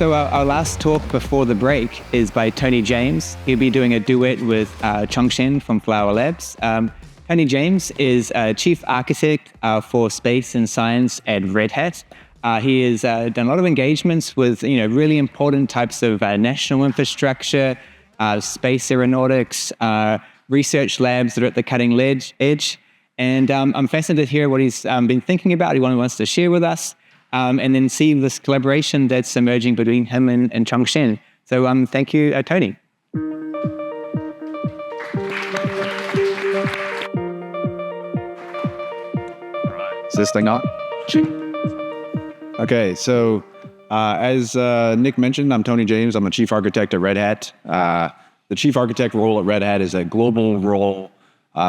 So our last talk before the break is by Tony James. He'll be doing a duet with Shen from Flower Labs. Tony James is Chief Architect for Space and Science at Red Hat. He has done a lot of engagements with really important types of national infrastructure, space aeronautics, research labs that are at the cutting edge. And I'm fascinated to hear what he's been thinking about, what he wants to share with us, and then see this collaboration that's emerging between him and Chong Shen. So thank you, Tony. Is this thing on? Okay, so as Nick mentioned, I'm Tony James. I'm a chief architect at Red Hat. The chief architect role at Red Hat is a global role.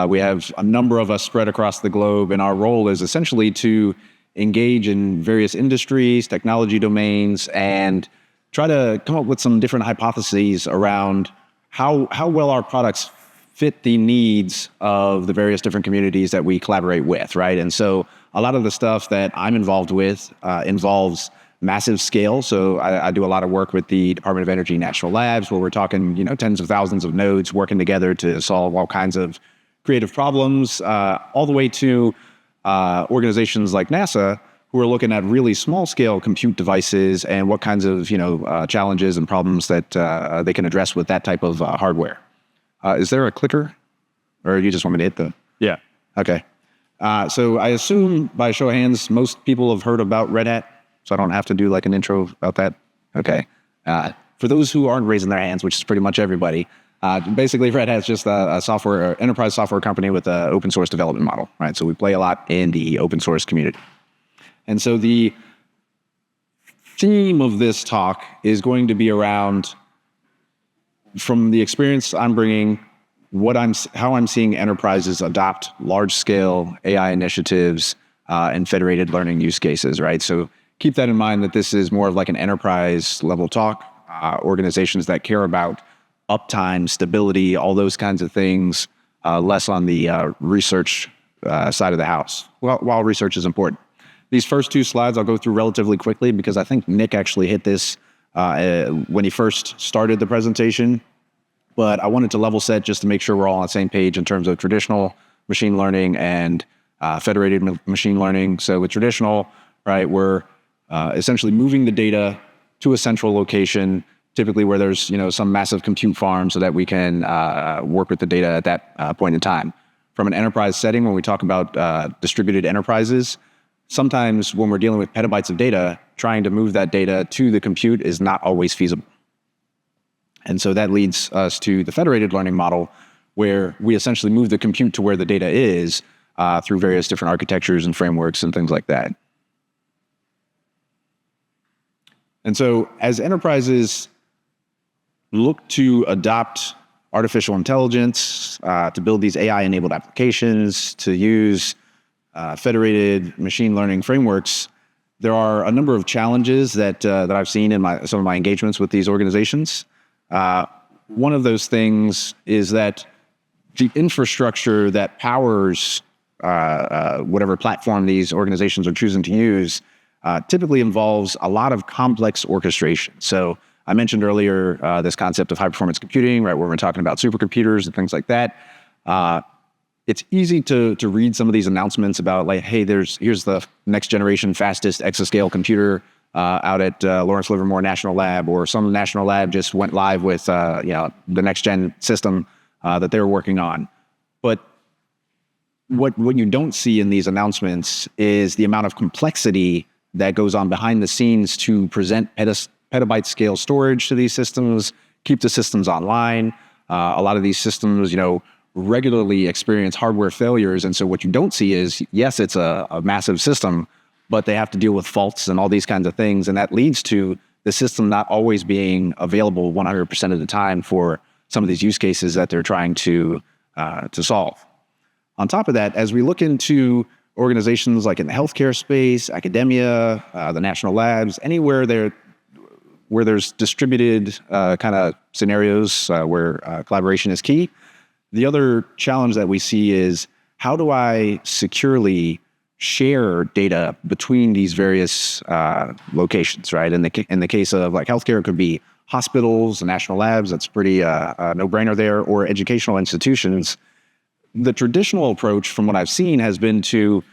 We have a number of us spread across the globe, and our role is essentially to engage in various industries, technology domains, and try to come up with some different hypotheses around how well our products fit the needs of the various different communities that we collaborate with, right? And so a lot of the stuff that I'm involved with involves massive scale. So I do a lot of work with the Department of Energy National Labs, where we're talking, tens of thousands of nodes working together to solve all kinds of creative problems, all the way to organizations like NASA, who are looking at really small scale compute devices and what kinds of challenges and problems that they can address with that type of hardware. Is there a clicker, or you just want me to hit the? Yeah. Okay. So I assume by show of hands, most people have heard about Red Hat, so I don't have to do like an intro about that. Okay. For those who aren't raising their hands, which is pretty much everybody, basically Red Hat's just a enterprise software company with an open source development model, right? So we play a lot in the open source community. And so the theme of this talk is going to be around, from the experience I'm bringing, how I'm seeing enterprises adopt large-scale AI initiatives and federated learning use cases, right? So keep that in mind, that this is more of like an enterprise-level talk. Organizations that care about uptime, stability, all those kinds of things, less on the research side of the house, while research is important. These first two slides I'll go through relatively quickly because I think Nick actually hit this when he first started the presentation. But I wanted to level set just to make sure we're all on the same page in terms of traditional machine learning and federated machine learning. So with traditional, right, we're essentially moving the data to a central location, typically where there's some massive compute farm, so that we can work with the data at that point in time. From an enterprise setting, when we talk about distributed enterprises, sometimes when we're dealing with petabytes of data, trying to move that data to the compute is not always feasible. And so that leads us to the federated learning model, where we essentially move the compute to where the data is through various different architectures and frameworks and things like that. And so as enterprises look to adopt artificial intelligence, to build these AI-enabled applications, to use federated machine learning frameworks, there are a number of challenges that I've seen in some of my engagements with these organizations. One of those things is that the infrastructure that powers whatever platform these organizations are choosing to use typically involves a lot of complex orchestration. So I mentioned earlier this concept of high-performance computing, right, where we're talking about supercomputers and things like that. It's easy to read some of these announcements about, like, hey, here's the next generation fastest exascale computer out at Lawrence Livermore National Lab, or some national lab just went live with the next gen system that they're working on. But what you don't see in these announcements is the amount of complexity that goes on behind the scenes to present petabyte scale storage to these systems, keep the systems online. A lot of these systems, regularly experience hardware failures. And so what you don't see is, yes, it's a massive system, but they have to deal with faults and all these kinds of things. And that leads to the system not always being available 100% of the time for some of these use cases that they're trying to solve. On top of that, as we look into organizations like in the healthcare space, academia, the national labs, anywhere where there's distributed kind of scenarios where collaboration is key, the other challenge that we see is, how do I securely share data between these various locations, right? In the case of like healthcare, it could be hospitals and national labs. That's pretty no-brainer there, or educational institutions. The traditional approach, from what I've seen, has been to,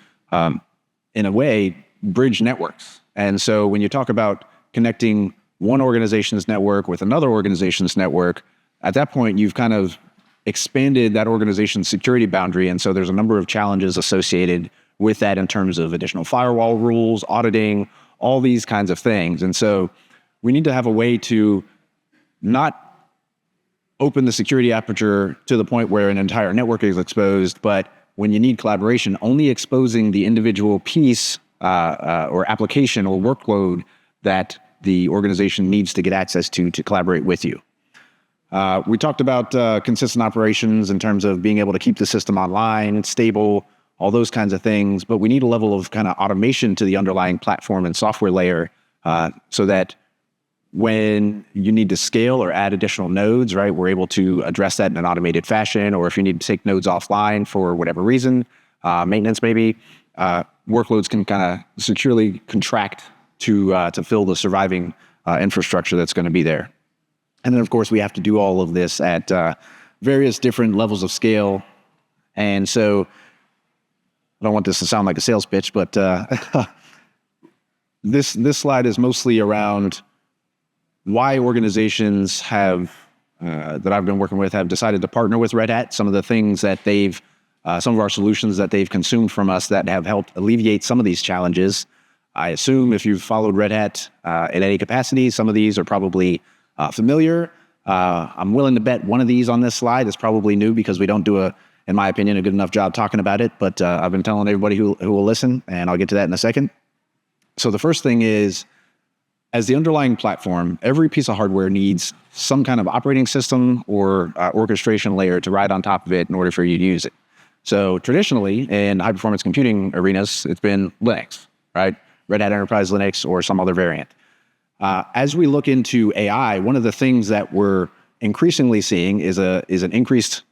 in a way, bridge networks. And so when you talk about connecting one organization's network with another organization's network, at that point, you've kind of expanded that organization's security boundary. And so there's a number of challenges associated with that in terms of additional firewall rules, auditing, all these kinds of things. And so we need to have a way to not open the security aperture to the point where an entire network is exposed, but when you need collaboration, only exposing the individual piece or application or workload that the organization needs to get access to collaborate with you. We talked about consistent operations in terms of being able to keep the system online, stable, all those kinds of things. But we need a level of kind of automation to the underlying platform and software layer so that when you need to scale or add additional nodes, right, we're able to address that in an automated fashion. Or if you need to take nodes offline for whatever reason, maintenance maybe, workloads can kind of securely contract to fill the surviving infrastructure that's going to be there. And then, of course, we have to do all of this at various different levels of scale. And so I don't want this to sound like a sales pitch, but this slide is mostly around why organizations have that I've been working with have decided to partner with Red Hat. Some of the things that some of our solutions that they've consumed from us that have helped alleviate some of these challenges. I assume if you've followed Red Hat in any capacity, some of these are probably familiar. I'm willing to bet one of these on this slide is probably new because we don't do in my opinion, a good enough job talking about it. But I've been telling everybody who will listen, and I'll get to that in a second. So the first thing is, as the underlying platform, every piece of hardware needs some kind of operating system or orchestration layer to ride on top of it in order for you to use it. So traditionally, in high-performance computing arenas, it's been Linux, right? Red Hat Enterprise Linux or some other variant. As we look into AI, one of the things that we're increasingly seeing is an increased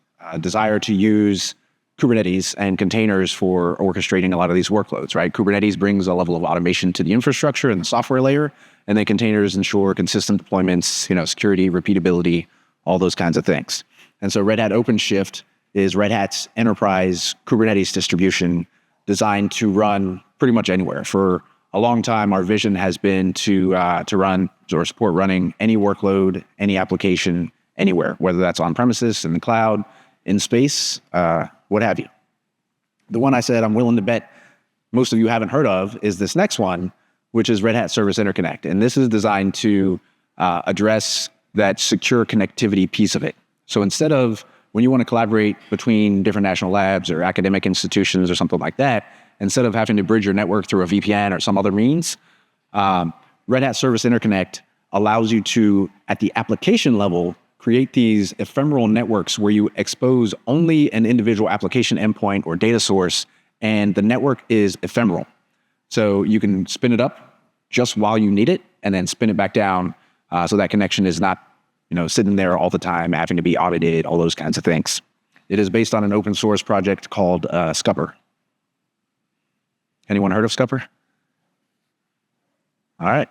desire to use Kubernetes and containers for orchestrating a lot of these workloads, right? Kubernetes brings a level of automation to the infrastructure and the software layer, and then containers ensure consistent deployments, security, repeatability, all those kinds of things. And so Red Hat OpenShift is Red Hat's enterprise Kubernetes distribution designed to run pretty much anywhere. For a long time, our vision has been to run or support running any workload, any application, anywhere, whether that's on premises, in the cloud, in space, what have you. The one I said I'm willing to bet most of you haven't heard of is this next one, which is Red Hat Service Interconnect. And this is designed to address that secure connectivity piece of it. So instead of when you want to collaborate between different national labs or academic institutions or something like that, instead of having to bridge your network through a VPN or some other means, Red Hat Service Interconnect allows you to, at the application level, create these ephemeral networks where you expose only an individual application endpoint or data source, and the network is ephemeral. So you can spin it up just while you need it, and then spin it back down so that connection is not sitting there all the time, having to be audited, all those kinds of things. It is based on an open source project called Scupper. Anyone heard of Scupper? All right.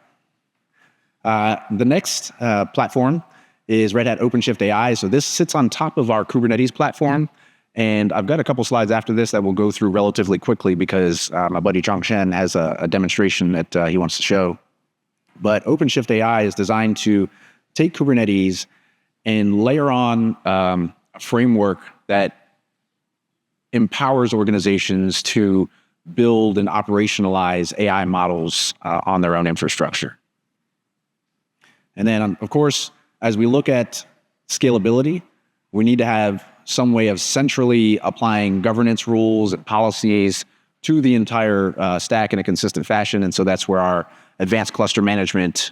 The next platform is Red Hat OpenShift AI. So this sits on top of our Kubernetes platform. And I've got a couple slides after this that we'll go through relatively quickly because my buddy Chong Shen has a demonstration that he wants to show. But OpenShift AI is designed to take Kubernetes and layer on a framework that empowers organizations to build and operationalize AI models on their own infrastructure. And then, of course, as we look at scalability, we need to have some way of centrally applying governance rules and policies to the entire stack in a consistent fashion. And so that's where our advanced cluster management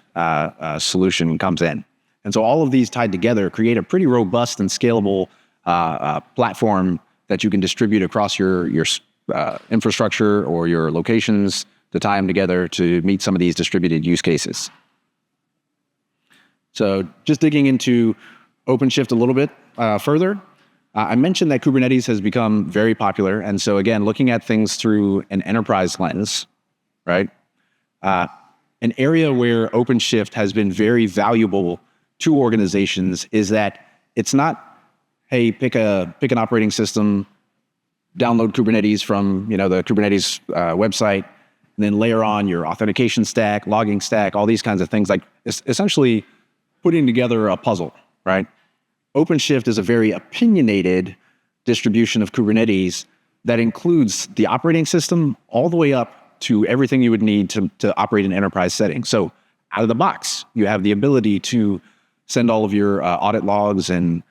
solution comes in. And so all of these tied together create a pretty robust and scalable platform that you can distribute across your infrastructure or your locations to tie them together to meet some of these distributed use cases. So just digging into OpenShift a little bit further, I mentioned that Kubernetes has become very popular. And so again, looking at things through an enterprise lens, right? An area where OpenShift has been very valuable to organizations is that it's not, hey, pick an operating system, download Kubernetes from the Kubernetes website, and then layer on your authentication stack, logging stack, all these kinds of things. Like it's essentially putting together a puzzle, right? OpenShift is a very opinionated distribution of Kubernetes that includes the operating system all the way up to everything you would need to operate an enterprise setting. So out of the box, you have the ability to send all of your audit logs and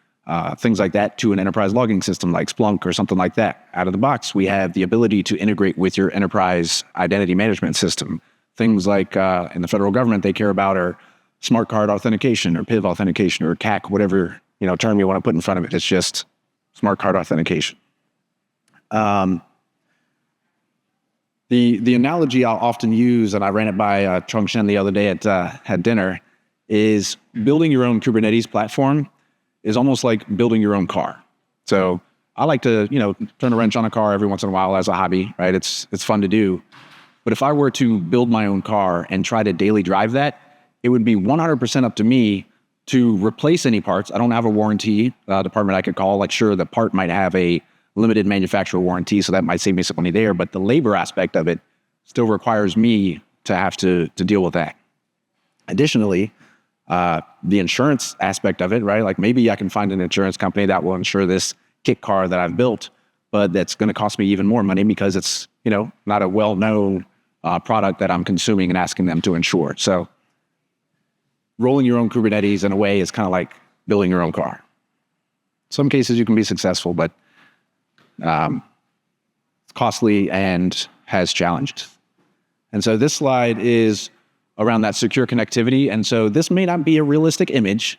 things like that to an enterprise logging system like Splunk or something like that. Out of the box, we have the ability to integrate with your enterprise identity management system. Things like in the federal government, they care about are smart card authentication or PIV authentication or CAC, whatever term you want to put in front of it. It's just smart card authentication. The analogy I'll often use, and I ran it by Chong Shen the other day at dinner, is building your own Kubernetes platform is almost like building your own car. So I like to turn a wrench on a car every once in a while as a hobby, right? It's fun to do. But if I were to build my own car and try to daily drive that, it would be 100% up to me to replace any parts. I don't have a warranty department I could call. Like, sure, the part might have a limited manufacturer warranty, so that might save me some money there. But the labor aspect of it still requires me to have to deal with that. Additionally, the insurance aspect of it, right? Like maybe I can find an insurance company that will insure this kit car that I've built, but that's going to cost me even more money because it's not a well-known product that I'm consuming and asking them to insure. So rolling your own Kubernetes in a way is kind of like building your own car. Some cases you can be successful, but it's costly and has challenged. And so this slide is around that secure connectivity. And so this may not be a realistic image,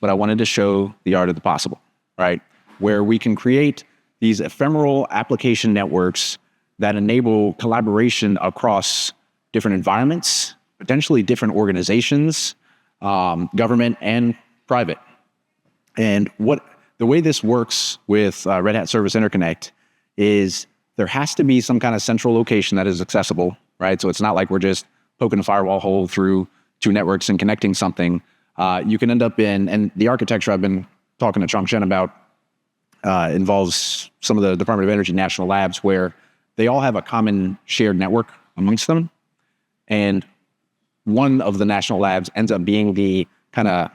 but I wanted to show the art of the possible, right? Where we can create these ephemeral application networks that enable collaboration across different environments, potentially different organizations, government and private. And the way this works with Red Hat Service Interconnect is there has to be some kind of central location that is accessible, right? So it's not like we're just poking a firewall hole through two networks and connecting something. You can end up in, and the architecture I've been talking to Chong Shen about involves some of the Department of Energy national labs where they all have a common shared network amongst them. And one of the national labs ends up being the kind of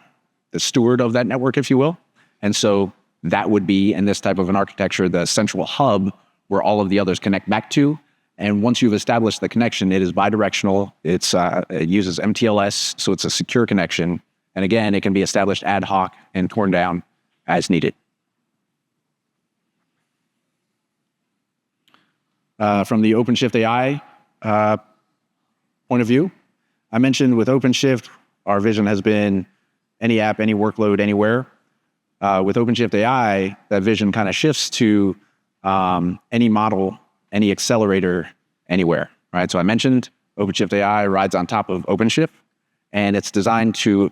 the steward of that network, if you will. And so that would be, in this type of an architecture, the central hub where all of the others connect back to. And once you've established the connection, it is bidirectional. It uses MTLS, so it's a secure connection. And again, it can be established ad hoc and torn down as needed. From the OpenShift AI point of view, I mentioned with OpenShift, our vision has been any app, any workload, anywhere. With OpenShift AI, that vision kind of shifts to any model, any accelerator, anywhere, right? So I mentioned OpenShift AI rides on top of OpenShift, and it's designed to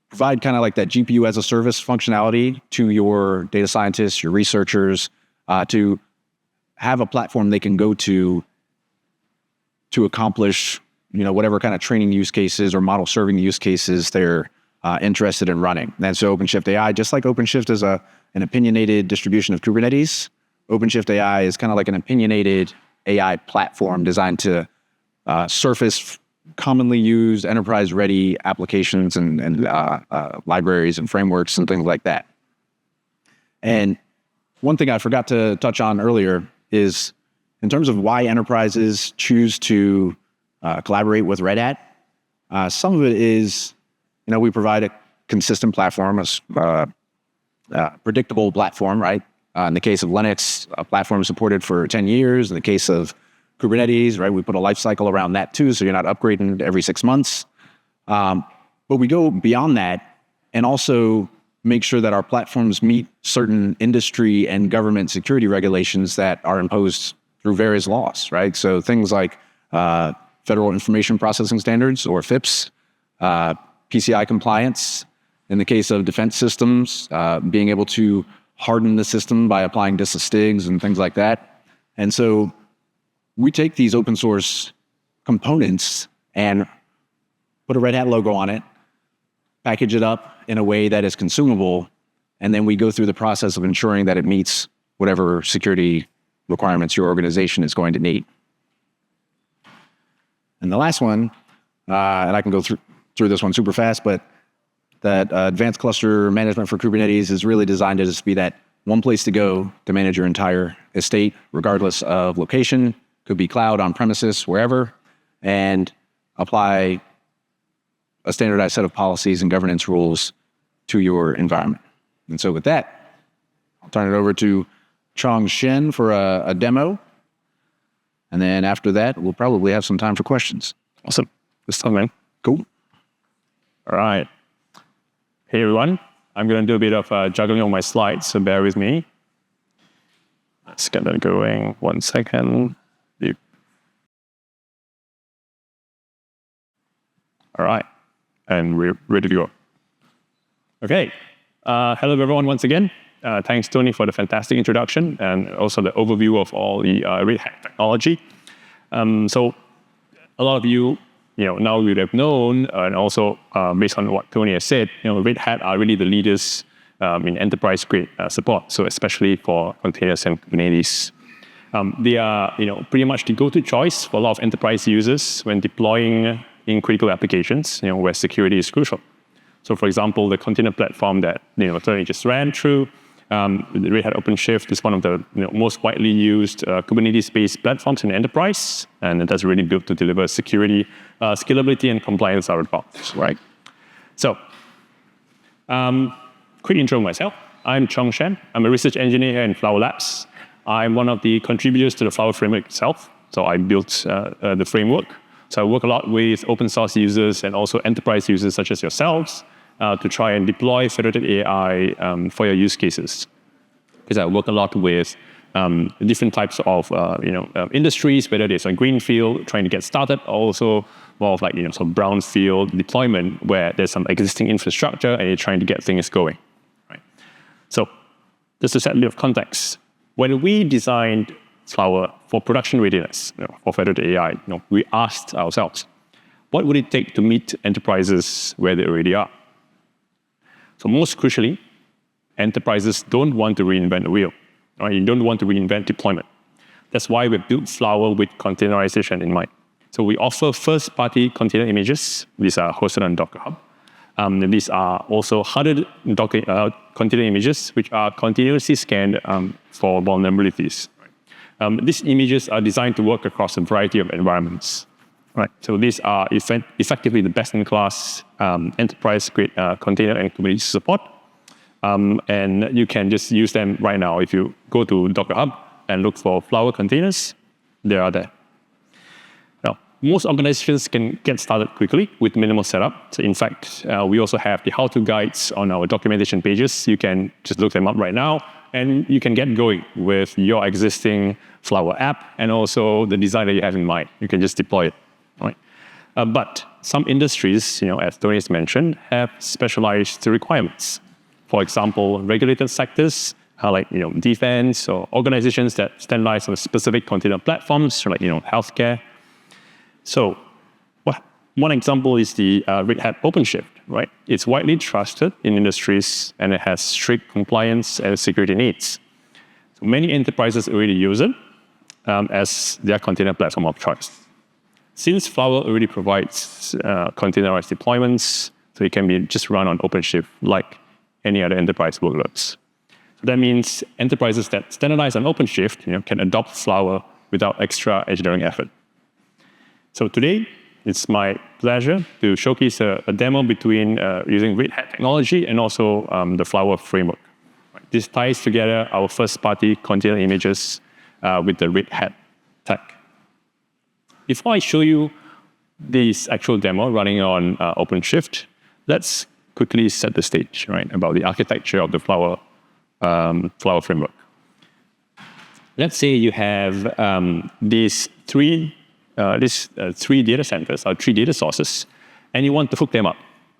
provide kind of like that GPU as a service functionality to your data scientists, your researchers, to have a platform they can go to accomplish, whatever kind of training use cases or model serving use cases they're interested in running. And so OpenShift AI, just like OpenShift is an opinionated distribution of Kubernetes, OpenShift AI is kind of like an opinionated AI platform designed to surface commonly used enterprise-ready applications and libraries and frameworks and things like that. And one thing I forgot to touch on earlier is in terms of why enterprises choose to collaborate with Red Hat, some of it is, we provide a consistent platform, a predictable platform, right? In the case of Linux, a platform supported for 10 years. In the case of Kubernetes, right, we put a life cycle around that too, so you're not upgrading every 6 months. But we go beyond that and also make sure that our platforms meet certain industry and government security regulations that are imposed through various laws, right? So things like Federal Information Processing Standards, or FIPS, PCI compliance. In the case of defense systems, being able to harden the system by applying disastigs and things like that. And so we take these open source components and put a Red Hat logo on it, package it up in a way that is consumable, and then we go through the process of ensuring that it meets whatever security requirements your organization is going to need. And the last one, and I can go through this one super fast, but that advanced cluster management for Kubernetes is really designed to just be that one place to go to manage your entire estate, regardless of location. Could be cloud, on premises, wherever, and apply a standardized set of policies and governance rules to your environment. And so with that, I'll turn it over to Chong Shen for a demo. And then after that, we'll probably have some time for questions. Awesome. This time, man. Cool. All right. Hey, everyone. I'm going to do a bit of juggling on my slides, so bear with me. Let's get that going. 1 second. All right. And we're ready to go. Okay. Hello, everyone, once again. Thanks, Tony, for the fantastic introduction and also the overview of all the Red Hat technology. So a lot of you, now would have known, and also based on what Tony has said, Red Hat are really the leaders in enterprise-grade support. So especially for containers and Kubernetes, they are, pretty much the go-to choice for a lot of enterprise users when deploying in critical applications, where security is crucial. So, for example, the container platform that Tony just ran through, the Red Hat OpenShift is one of the most widely used Kubernetes-based platforms in the enterprise, and that's really built to deliver security, scalability, and compliance out of the box. Right. So, quick intro of myself. I'm Chong Shen. I'm a research engineer here in Flower Labs. I'm one of the contributors to the Flower framework itself. So I built the framework. So I work a lot with open source users and also enterprise users such as yourselves to try and deploy Federated AI for your use cases. Because I work a lot with different types of industries, whether it's a greenfield trying to get started, or also more of like some brownfield deployment where there's some existing infrastructure and you're trying to get things going. Right. So just to set a bit of context, when we designed Flower for production readiness, for Federated AI, we asked ourselves, what would it take to meet enterprises where they already are? So most crucially, enterprises don't want to reinvent the wheel. Right? You don't want to reinvent deployment. That's why we built Flower with containerization in mind. So we offer first-party container images. These are hosted on Docker Hub. These are also hardened container images, which are continuously scanned for vulnerabilities. These images are designed to work across a variety of environments. Right. So these are effectively the best-in-class enterprise-grade container and Kubernetes support. And you can just use them right now. If you go to Docker Hub and look for Flower containers, they are there. Now, most organizations can get started quickly with minimal setup. So in fact, we also have the how-to guides on our documentation pages. You can just look them up right now, and you can get going with your existing Flower app and also the design that you have in mind. You can just deploy it. Right. But some industries, as Tony has mentioned, have specialized requirements. For example, regulated sectors like defense, or organizations that standardize on specific container platforms, like healthcare. So, one example is the Red Hat OpenShift. Right, it's widely trusted in industries, and it has strict compliance and security needs. So many enterprises already use it as their container platform of choice. Since Flower already provides containerized deployments, so it can be just run on OpenShift like any other enterprise workloads. So that means enterprises that standardize on OpenShift can adopt Flower without extra engineering effort. So today, it's my pleasure to showcase a demo between using Red Hat technology and also the Flower framework. Right. This ties together our first-party container images with the Red Hat tech. Before I show you this actual demo running on OpenShift, let's quickly set the stage, right, about the architecture of the Flower framework. Let's say you have these three data centers or three data sources, and you want to hook them up.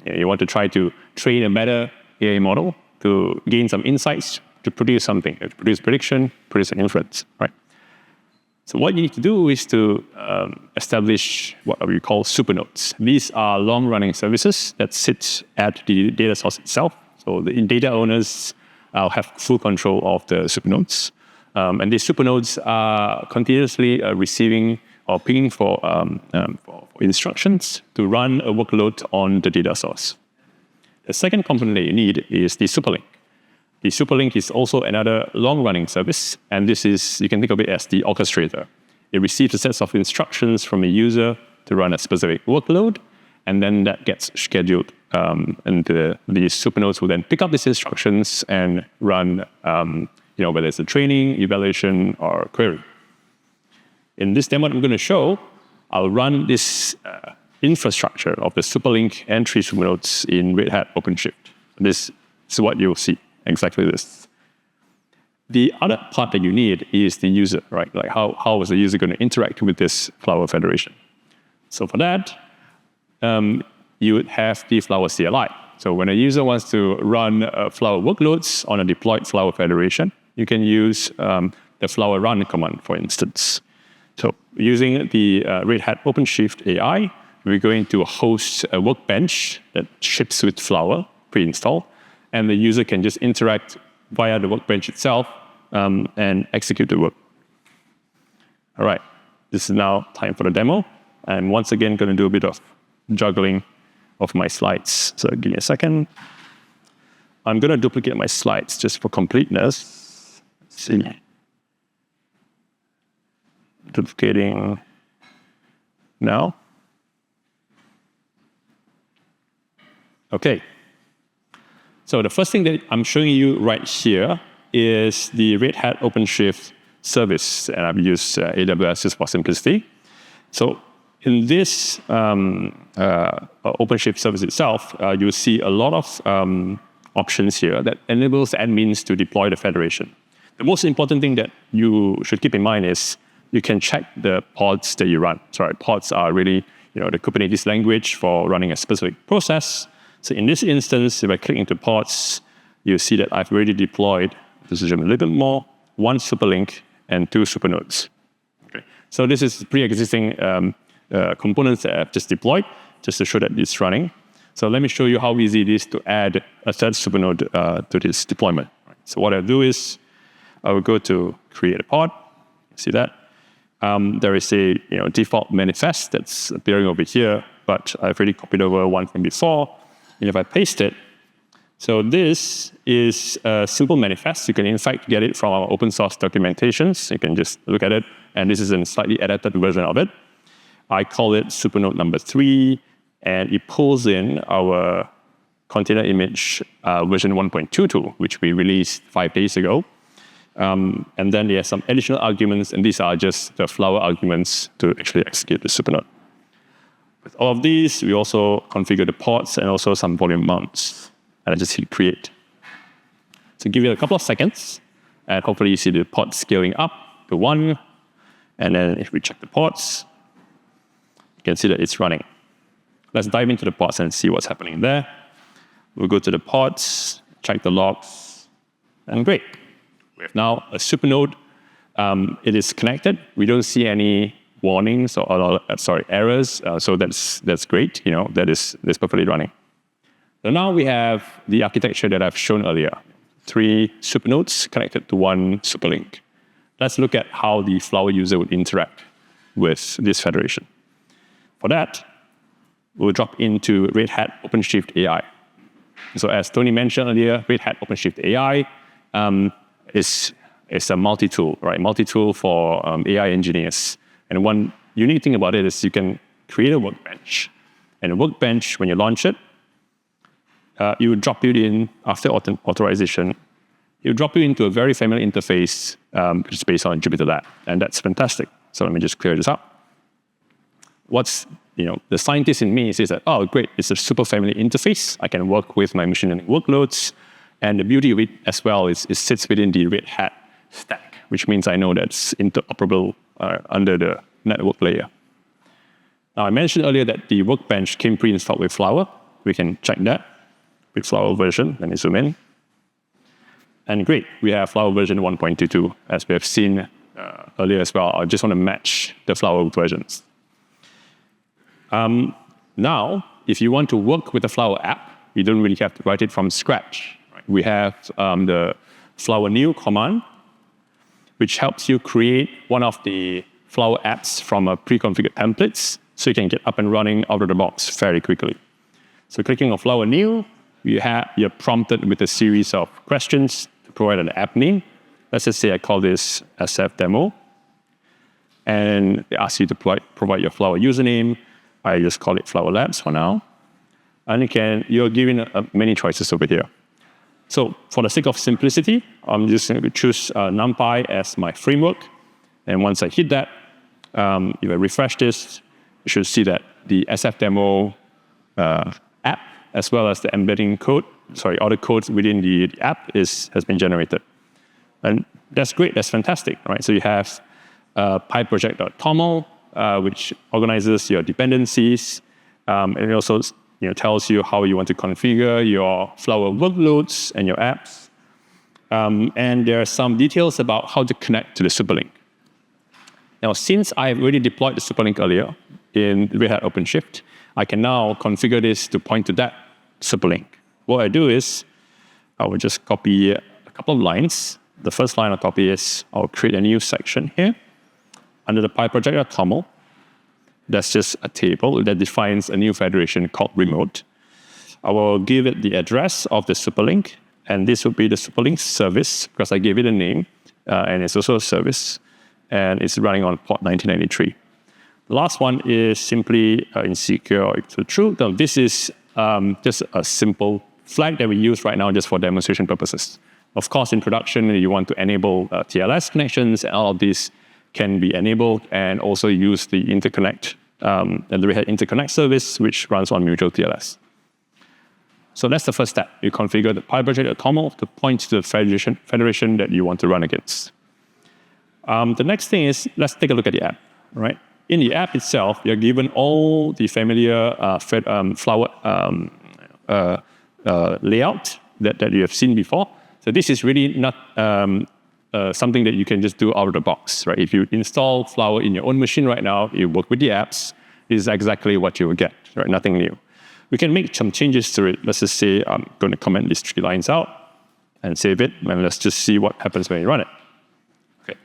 You want to try to train a better AI model to gain some insights to produce something, to produce prediction, produce an inference, right? So what you need to do is to establish what we call supernodes. These are long-running services that sit at the data source itself. So the data owners have full control of the supernodes. And these supernodes are continuously receiving or pinging for instructions to run a workload on the data source. The second component that you need is the superlink. The superlink is also another long-running service, and this is, you can think of it as the orchestrator. It receives a set of instructions from a user to run a specific workload, and then that gets scheduled. And the supernodes will then pick up these instructions and run, whether it's a training, evaluation, or query. In this demo I'm going to show, I'll run this infrastructure of the superlink and 3 supernodes in Red Hat OpenShift. This is what you'll see. Exactly this. The other part that you need is the user, right? Like how is the user going to interact with this Flower Federation? So for that, you would have the Flower CLI. So when a user wants to run Flower workloads on a deployed Flower Federation, you can use the Flower run command, for instance. So using the Red Hat OpenShift AI, we're going to host a workbench that ships with Flower pre-installed, and the user can just interact via the workbench itself and execute the work. All right, this is now time for the demo. I'm once again going to do a bit of juggling of my slides. So give me a second. I'm going to duplicate my slides just for completeness. Let's see. Duplicating now. Okay. So the first thing that I'm showing you right here is the Red Hat OpenShift service, and I've used AWS just for simplicity. So in this OpenShift service itself, you'll see a lot of options here that enables admins to deploy the federation. The most important thing that you should keep in mind is you can check the pods that you run. Sorry, pods are really the Kubernetes language for running a specific process. So in this instance, if I click into pods, you'll see that I've already deployed, this is a little bit more, 1 superlink and 2 supernodes. Okay. So this is pre-existing components that I've just deployed, just to show that it's running. So let me show you how easy it is to add a third supernode to this deployment. So what I'll do is, I will go to create a pod. See that? There is a default manifest that's appearing over here, but I've already copied over one from before. And if I paste it, so this is a simple manifest. You can in fact get it from our open source documentations. You can just look at it, and this is a slightly edited version of it. I call it supernode number 3, and it pulls in our container image version 1.22, which we released 5 days ago. And then there are some additional arguments, and these are just the Flower arguments to actually execute the supernode. With all of these, we also configure the pods and also some volume mounts. And I just hit create. So give it a couple of seconds, and hopefully you see the pod scaling up to 1. And then if we check the pods, you can see that it's running. Let's dive into the pods and see what's happening there. We'll go to the pods, check the logs, and great. We have now a supernode. It is connected. We don't see any warnings or errors. So that's great. That's perfectly running. So now we have the architecture that I've shown earlier. 3 supernodes connected to 1 superlink. Let's look at how the Flower user would interact with this federation. For that, we'll drop into Red Hat OpenShift AI. So as Tony mentioned earlier, Red Hat OpenShift AI is a multi-tool, right? Multi-tool for AI engineers. And one unique thing about it is you can create a workbench. And a workbench, when you launch it, it will drop you in, after authorization, it will drop you into a very familiar interface, which is based on JupyterLab. And that's fantastic. So let me just clear this up. The scientist in me says that, oh, great, it's a super familiar interface. I can work with my machine learning workloads. And the beauty of it as well is it sits within the Red Hat stack, which means I know that's interoperable under the network layer. Now, I mentioned earlier that the workbench came pre-installed with Flower. We can check that with Flower version. Let me zoom in. And great, we have Flower version 1.22, as we have seen earlier as well. I just want to match the Flower versions. Now, if you want to work with the Flower app, you don't really have to write it from scratch. Right? We have the Flower new command, which helps you create one of the Flower apps from a pre-configured templates, so you can get up and running out of the box very quickly. So clicking on Flower new, you're prompted with a series of questions to provide an app name. Let's just say I call this SF demo. And they ask you to provide your Flower username. I just call it Flower Labs for now. And you're given many choices over here. So for the sake of simplicity, I'm just going to choose NumPy as my framework. And once I hit that, if I refresh this, you should see that the SF demo app, as well as the embedding code, all the codes within the app has been generated. And that's great, that's fantastic, right? So you have pyproject.toml, which organizes your dependencies, and it also tells you how you want to configure your Flower workloads and your apps. And there are some details about how to connect to the Superlink. Now, since I've already deployed the Superlink earlier in Red Hat OpenShift, I can now configure this to point to that Superlink. What I do is I will just copy a couple of lines. The first line I'll copy is I'll create a new section here under the pyproject.toml. That's just a table that defines a new federation called remote. I will give it the address of the Superlink, and this will be the Superlink service because I gave it a name, and it's also a service, and it's running on port 1993. The last one is simply insecure or equal to true. Now, this is just a simple flag that we use right now just for demonstration purposes. Of course, in production, you want to enable TLS connections, and all of these can be enabled, and also use the interconnect, and the Red Hat interconnect service, which runs on mutual TLS. So that's the first step. You configure the pyproject.toml to point to the federation that you want to run against. The next thing is, let's take a look at the app. Right? In the app itself, you're given all the familiar Flower layout that you have seen before. So this is really not something that you can just do out of the box, right? If you install Flower in your own machine right now, you work with the apps, this is exactly what you will get, right? Nothing new. We can make some changes to it. Let's just say I'm going to comment these 3 lines out and save it, and let's just see what happens when you run it. Okay,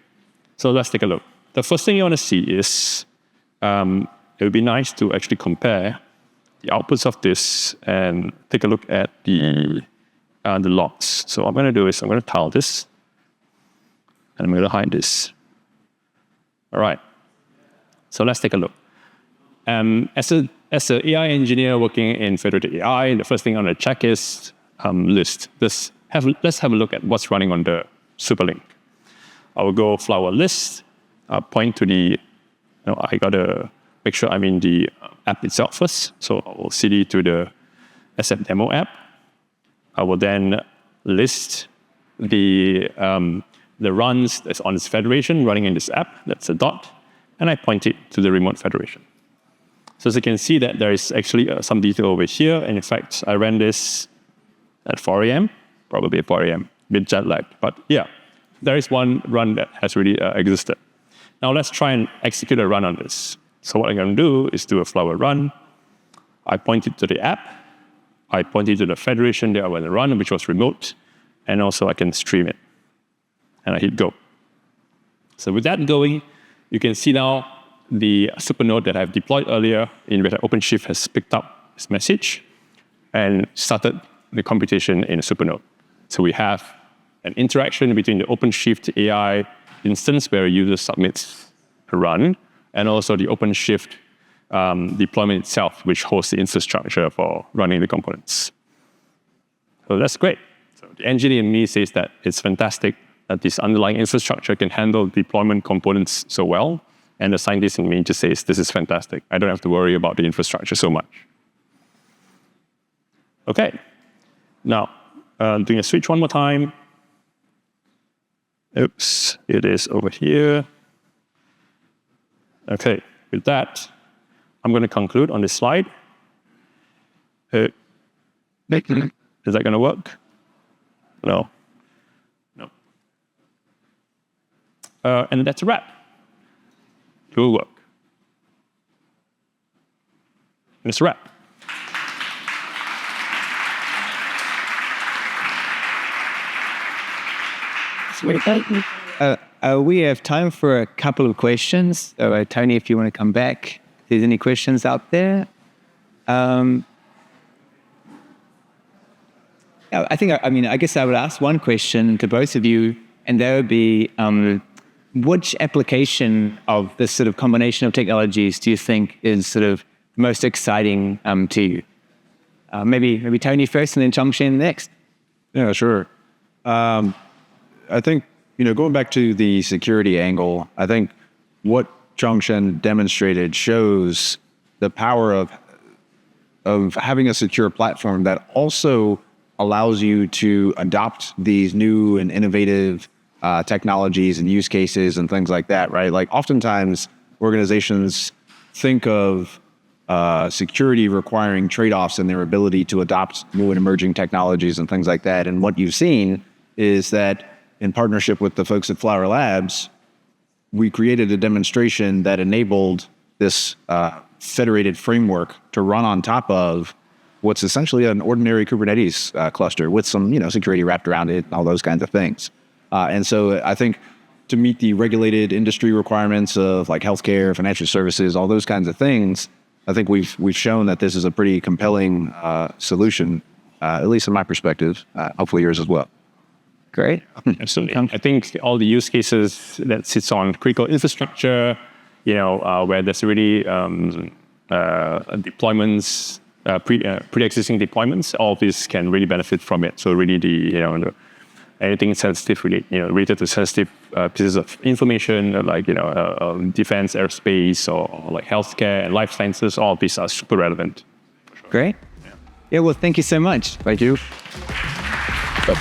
so let's take a look. The first thing you want to see is it would be nice to actually compare the outputs of this and take a look at the logs. So what I'm going to do is I'm going to tile this, and I'm going to hide this. All right. So let's take a look. As an AI engineer working in Federated AI, the first thing I want to check is list. Let's have a look at what's running on the Superlink. I will go Flower list, point to the, I got to make sure I'm in the app itself first. So I will cd to the SF demo app. I will then list the runs that's on this federation running in this app. That's a dot. And I point it to the remote federation. So as you can see that there is actually some detail over here. And in fact, I ran this at 4 a.m., probably at 4 a.m., a bit jet lagged. But yeah, there is one run that has really existed. Now let's try and execute a run on this. So what I'm going to do is do a Flower run. I point it to the app. I point it to the federation that I want to run, which was remote. And also I can stream it. And I hit go. So with that going, you can see now the supernode that I've deployed earlier in Red Hat OpenShift has picked up this message and started the computation in a supernode. So we have an interaction between the OpenShift AI instance where a user submits a run, and also the OpenShift deployment itself, which hosts the infrastructure for running the components. So that's great. So the engineer in me says that it's fantastic that this underlying infrastructure can handle deployment components so well. And the scientist in me just says, this is fantastic. I don't have to worry about the infrastructure so much. Okay. Now, doing a switch one more time. Oops, it is over here. Okay, with that, I'm going to conclude on this slide. Is that going to work? No. And that's a wrap. It will work. And it's a wrap. We have time for a couple of questions. So, Tony, if you want to come back, if there's any questions out there. I guess I would ask one question to both of you, and that would be, which application of this sort of combination of technologies do you think is sort of most exciting to you? Maybe Tony first, and then Chong Shen next. Yeah, sure. I think, going back to the security angle, I think what Chong Shen demonstrated shows the power of having a secure platform that also allows you to adopt these new and innovative technologies and use cases and things like that, right? Like oftentimes organizations think of security requiring trade-offs in their ability to adopt new and emerging technologies and things like that. And what you've seen is that in partnership with the folks at Flower Labs, we created a demonstration that enabled this federated framework to run on top of what's essentially an ordinary Kubernetes cluster with some, security wrapped around it, and all those kinds of things. And so I think to meet the regulated industry requirements of like healthcare, financial services, all those kinds of things, I think we've shown that this is a pretty compelling solution, at least in my perspective. Hopefully yours as well. Great. Absolutely. I think all the use cases that sits on critical infrastructure, where there's really deployments, pre-existing deployments, all of this can really benefit from it. So really anything sensitive related to sensitive pieces of information, like, defense, aerospace, or like healthcare and life sciences, all of these are super relevant. Great. Yeah, well, thank you so much. Thank you. So,